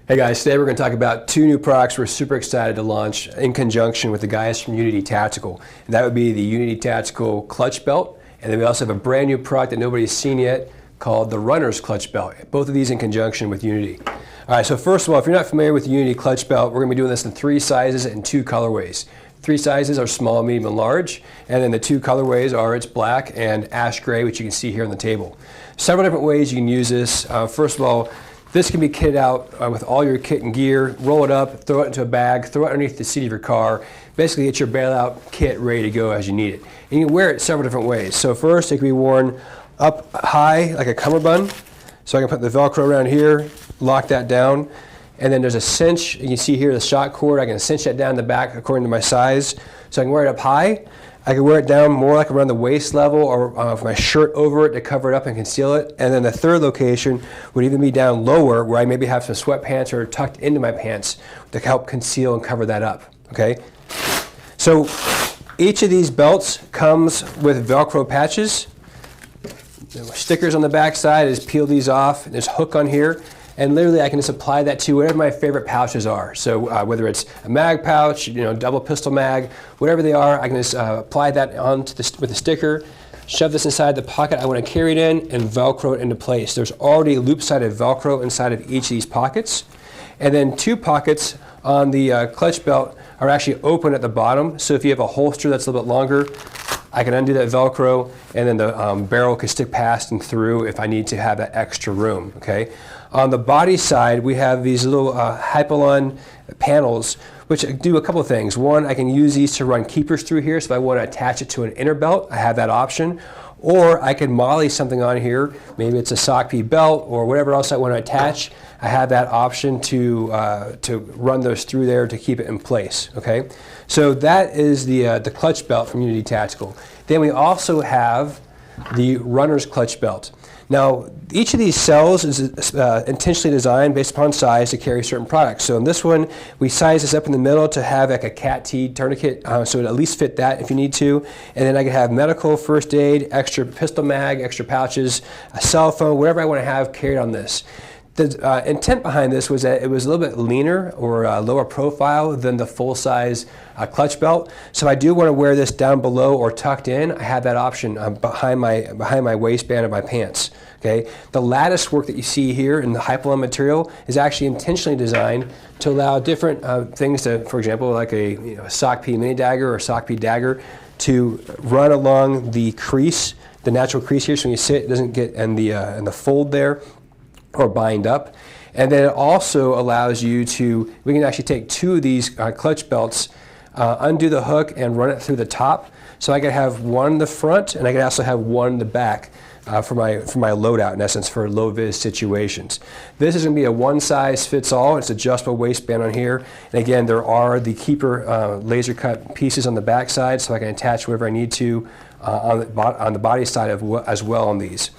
Hey guys, today we're going to talk about two new products we're super excited to launch in conjunction with the guys from Unity Tactical. And that would be the Unity Tactical clutch belt, and then we also have a brand new product that nobody's seen yet called the Runner's Clutch Belt. Both of these in conjunction with Unity. Alright, so first of all, if you're not familiar with the Unity clutch belt, we're going to be doing this in 3 sizes and 2 colorways. 3 sizes are small, medium, and large, and then the 2 colorways are it's black and ash gray, which you can see here on the table. Several different ways you can use this. First of all, this can be kitted out with all your kit and gear, roll it up, throw it into a bag, throw it underneath the seat of your car, basically get your bailout kit ready to go as you need it. And you can wear it several different ways. So first, it can be worn up high like a cummerbund. So I can put the Velcro around here, lock that down, and then there's a cinch. You can see here the shock cord. I can cinch that down the back according to my size. So I can wear it up high. I can wear it down more like around the waist level, or with my shirt over it to cover it up and conceal it. And then the third location would even be down lower, where I maybe have some sweatpants or tucked into my pants to help conceal and cover that up. Okay. So each of these belts comes with Velcro patches. Stickers on the back side. Is peel these off. There's a hook on here. And literally I can just apply that to whatever my favorite pouches are. So whether it's a mag pouch, double pistol mag, whatever they are, I can just apply that onto with a sticker, shove this inside the pocket I want to carry it in, and Velcro it into place. There's already loop-sided Velcro inside of each of these pockets. And then 2 pockets on the clutch belt are actually open at the bottom. So if you have a holster that's a little bit longer, I can undo that Velcro, and then the barrel can stick past and through if I need to have that extra room. Okay. On the body side, we have these little Hypalon panels, which do a couple of things. One, I can use these to run keepers through here, so if I want to attach it to an inner belt, I have that option. Or I can MOLLE something on here, maybe it's a sock P belt or whatever else I want to attach. I have that option to run those through there to keep it in place. Okay, so that is the clutch belt from Unity Tactical. Then we also have the Runner's Clutch Belt. Now, each of these cells is intentionally designed based upon size to carry certain products. So in this one, we size this up in the middle to have like a cat T tourniquet, so it at least fit that if you need to. And then I can have medical, first aid, extra pistol mag, extra pouches, a cell phone, whatever I want to have carried on this. The intent behind this was that it was a little bit leaner or lower profile than the full-size clutch belt. So if I do want to wear this down below or tucked in, I have that option behind my waistband of my pants. Okay, the lattice work that you see here in the Hypalon material is actually intentionally designed to allow different things to, for example, like a sock P mini dagger or sock P dagger, to run along the crease, the natural crease here, so when you sit, it doesn't get in the fold there or bind up. And then it also allows you to, we can actually take 2 of these clutch belts, undo the hook and run it through the top. So I could have one in the front and I could also have one in the back for my loadout, in essence, for low-vis situations. This is going to be a one-size-fits-all. It's adjustable waistband on here. And again, there are the keeper laser cut pieces on the back side, so I can attach whatever I need to on the body side as well on these.